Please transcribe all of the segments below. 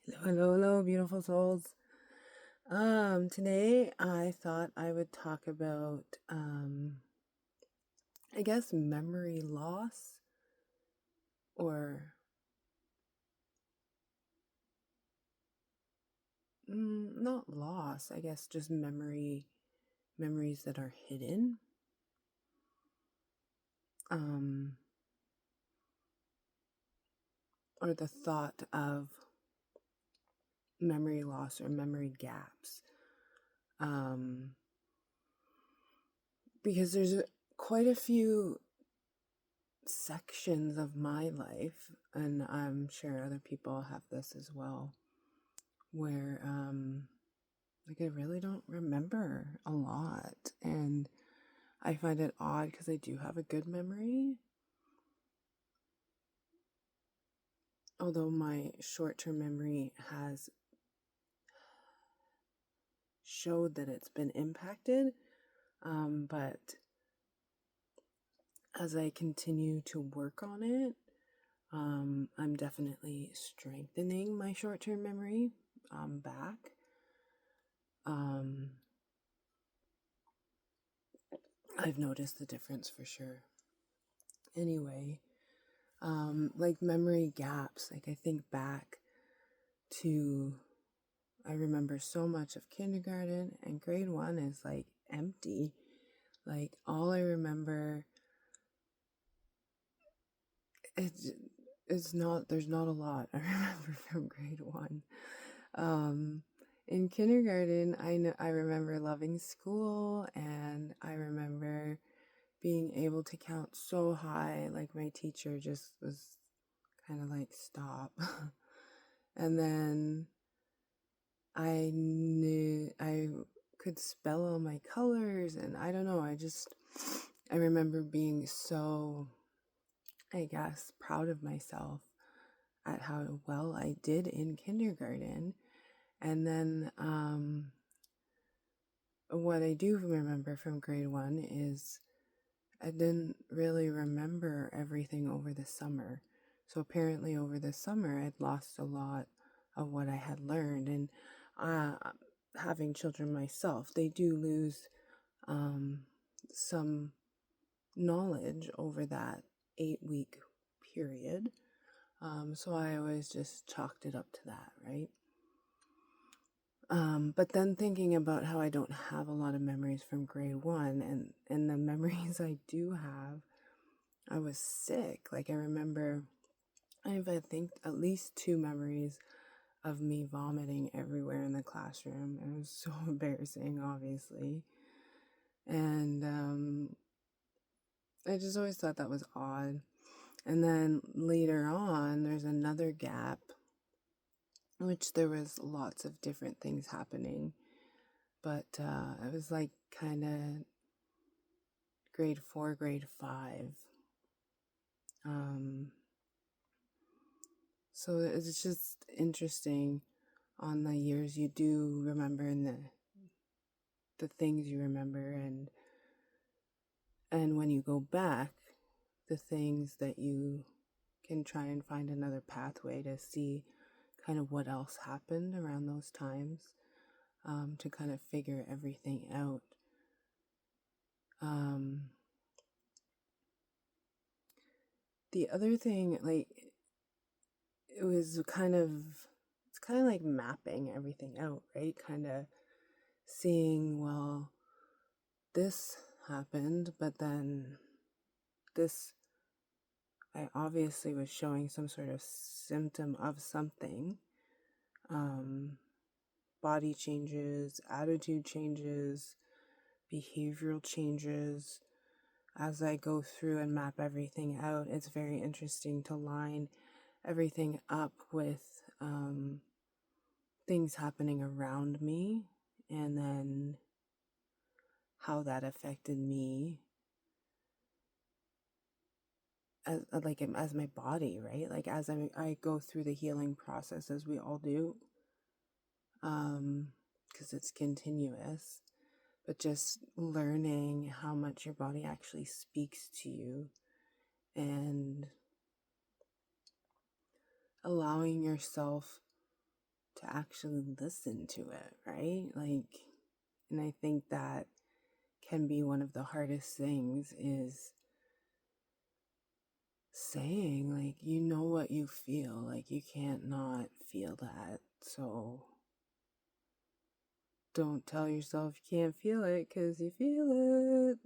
Hello, hello, beautiful souls. Today I thought I would talk about, I guess memory loss or not loss, I guess just memories that are hidden. Um, or the thought of memory loss or memory gaps. Because there's quite a few sections of my life, and I'm sure other people have this as well, where like I really don't remember a lot, and I find it odd because I do have a good memory, although my short-term memory has showed that it's been impacted. But as I continue to work on it, I'm definitely strengthening my short-term memory back. I've noticed the difference for sure. Anyway, like memory gaps, like I think back to, I remember so much of kindergarten, and grade 1 is like empty. Like all I remember, it's, it's not, there's not a lot I remember from grade 1. In kindergarten, I remember loving school, and I remember being able to count so high, like my teacher just was kind of like, stop. And then I could spell all my colors, and I don't know, I remember being so, I guess, proud of myself at how well I did in kindergarten. And then what I do remember from grade 1 is I didn't really remember everything over the summer. So apparently over the summer, I'd lost a lot of what I had learned. And having children myself, they do lose some knowledge over that 8-week period. So I always just chalked it up to that, right? But then thinking about how I don't have a lot of memories from grade 1, and the memories I do have, I was sick. Like I remember, I think at least 2 memories of me vomiting everywhere in the classroom. It was so embarrassing, obviously. And I just always thought that was odd. And then later on, there's another gap, which there was lots of different things happening. But it was like kind of grade 4, grade 5. So it's just interesting on the years you do remember, and the things you remember, and when you go back, the things that you can try and find another pathway to see kind of what else happened around those times, to kind of figure everything out. The other thing, like, it's kind of like mapping everything out, right? Kind of seeing, well, this happened, but then this, I obviously was showing some sort of symptom of something. Body changes, attitude changes, behavioral changes. As I go through and map everything out, it's very interesting to line everything up with things happening around me, and then how that affected me as my body, right? Like as I go through the healing process, as we all do, because it's continuous, but just learning how much your body actually speaks to you, and allowing yourself to actually listen to it, right? Like, and I think that can be one of the hardest things is saying, like, you know what you feel, like, you can't not feel that. So don't tell yourself you can't feel it because you feel it.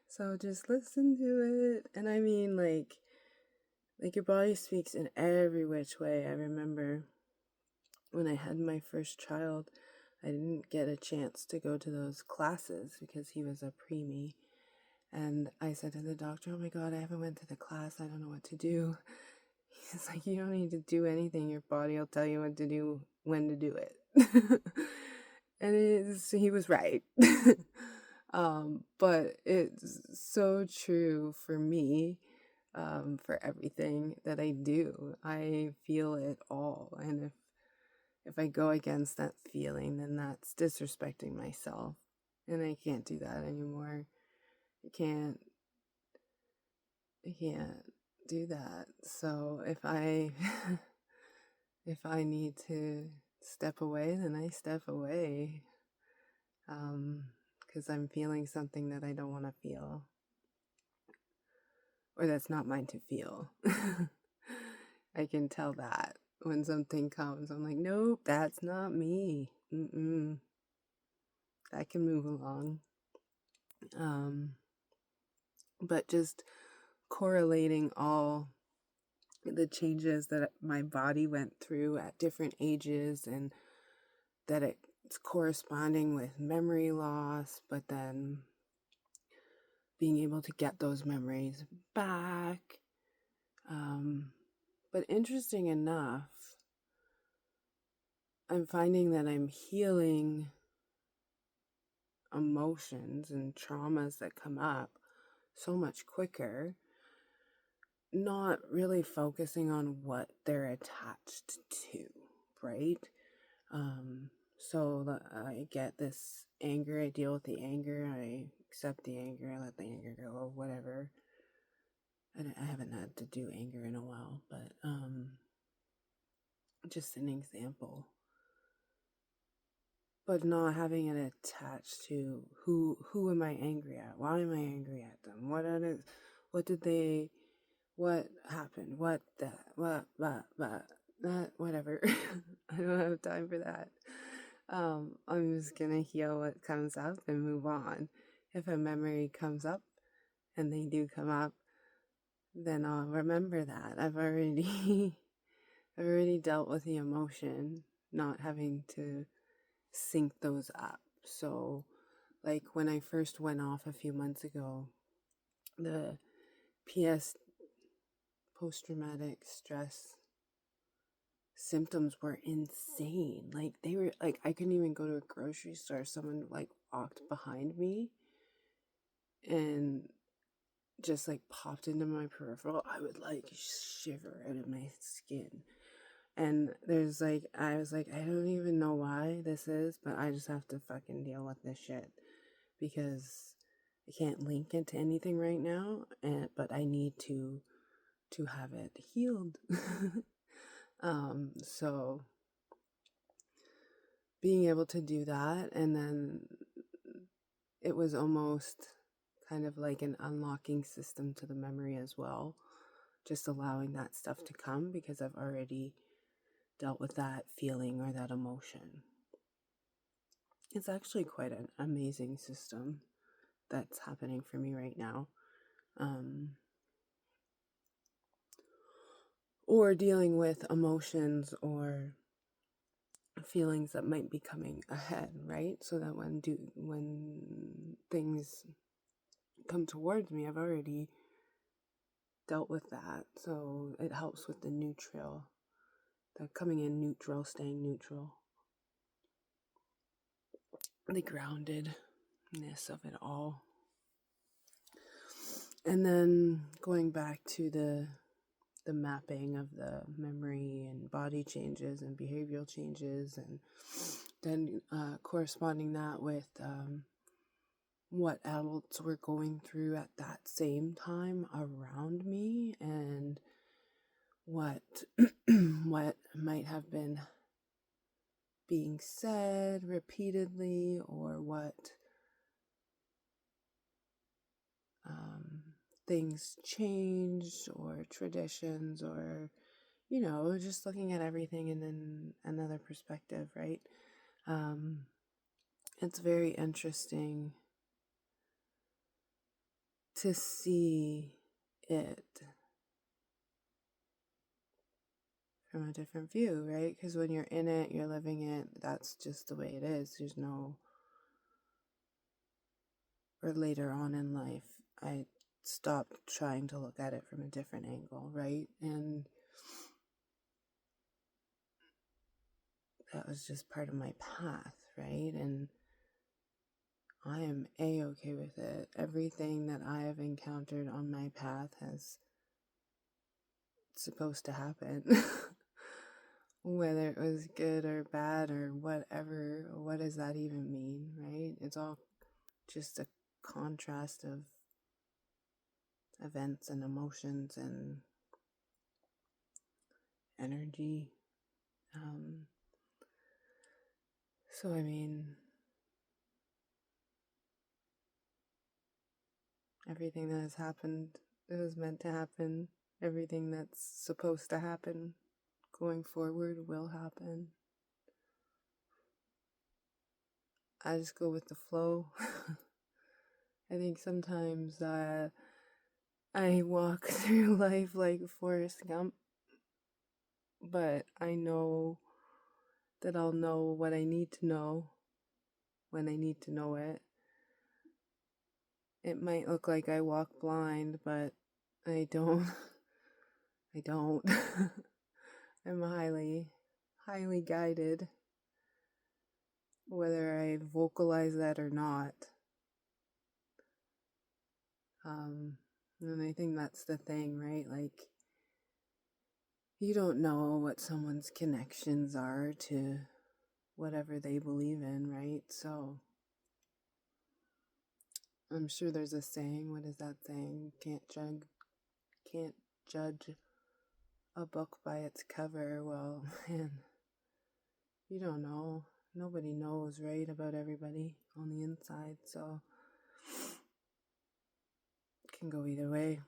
So just listen to it. And I mean, like your body speaks in every which way. I remember when I had my first child, I didn't get a chance to go to those classes because he was a preemie. And I said to the doctor, "Oh my God, I haven't went to the class. I don't know what to do." He's like, "You don't need to do anything. Your body will tell you what to do, when to do it." And he was right. But it's so true for me, for everything that I do. I feel it all. And if I go against that feeling, then that's disrespecting myself. And I can't do that anymore. I can't do that. So if I need to step away, then I step away. Because I'm feeling something that I don't want to feel, or that's not mine to feel. I can tell that when something comes, I'm like, nope, that's not me. I can move along. But just correlating all the changes that my body went through at different ages, and that it's corresponding with memory loss, but then being able to get those memories back. But interesting enough, I'm finding that I'm healing emotions and traumas that come up so much quicker, not really focusing on what they're attached to, right? So I get this anger, I deal with the anger, I accept the anger, I let the anger go, or whatever. I haven't had to do anger in a while, but just an example. But not having it attached to who am I angry at? Why am I angry at them? What happened? Whatever. I don't have time for that. I'm just gonna heal what comes up and move on. If a memory comes up, and they do come up, then I'll remember that. I've already dealt with the emotion, not having to sync those up. So, like when I first went off a few months ago, the post-traumatic stress symptoms were insane. Like they were like, I couldn't even go to a grocery store. Someone like walked behind me and just like popped into my peripheral. I would like shiver out of my skin. And I was like, I don't even know why this is, but I just have to fucking deal with this shit because I can't link it to anything right now, but I need to have it healed. So being able to do that, and then it was almost kind of like an unlocking system to the memory as well, just allowing that stuff to come because I've already dealt with that feeling or that emotion. It's actually quite an amazing system that's happening for me right now. Or dealing with emotions or feelings that might be coming ahead, right? So that when things come towards me, I've already dealt with that. So it helps with the neutral, the coming in neutral, staying neutral, the groundedness of it all. And then going back to the mapping of the memory and body changes and behavioral changes, and then corresponding that with what adults were going through at that same time around me, and what what might have been being said repeatedly, or what things changed, or traditions, or just looking at everything in another perspective, right? um, it's very interesting to see it from a different view, right? Because when you're in it, you're living it, that's just the way it is. There's no, or later on in life, I stopped trying to look at it from a different angle, right? And that was just part of my path, right? And I am A-okay with it. Everything that I have encountered on my path has supposed to happen. Whether it was good or bad or whatever, what does that even mean, right? It's all just a contrast of events and emotions and energy. So, I mean, everything that has happened is meant to happen. Everything that's supposed to happen going forward will happen. I just go with the flow. I think sometimes I walk through life like Forrest Gump, but I know that I'll know what I need to know when I need to know it. It might look like I walk blind, but I don't. I don't. I'm highly guided, whether I vocalize that or not. And I think that's the thing, right? Like, you don't know what someone's connections are to whatever they believe in, right? So I'm sure there's a saying. What is that saying? Can't judge a book by its cover. Well, man, you don't know. Nobody knows, right, about everybody on the inside. So it can go either way.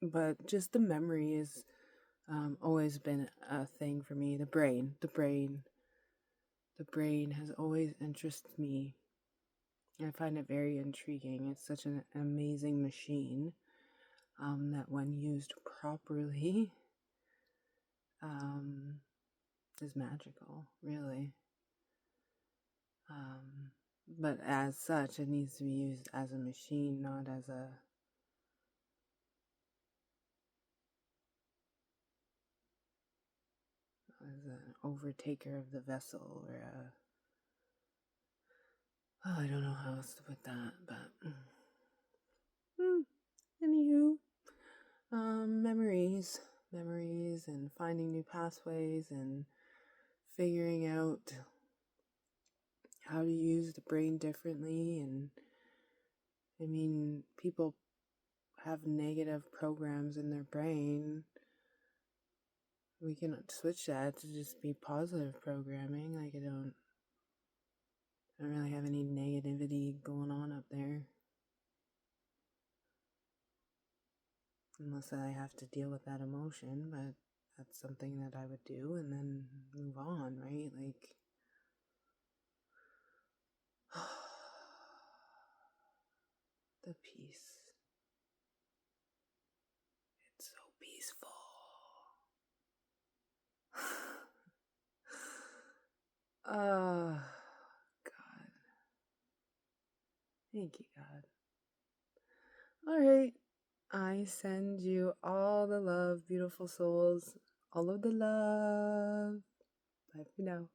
But just the memory is always been a thing for me. The brain has always interested me. I find it very intriguing. It's such an amazing machine that when used properly is magical, really. But as such, it needs to be used as a machine, not as an overtaker of the vessel, or I don't know how else to put that, but anywho, memories, and finding new pathways and figuring out how to use the brain differently. And I mean, people have negative programs in their brain. We can switch that to just be positive programming. Like, I don't really have any negativity going on up there. Unless I have to deal with that emotion, but that's something that I would do and then move on, right? Like, the peace. It's so peaceful. Oh, God. Thank you, God. All right. I send you all the love, beautiful souls. All of the love. Bye for now.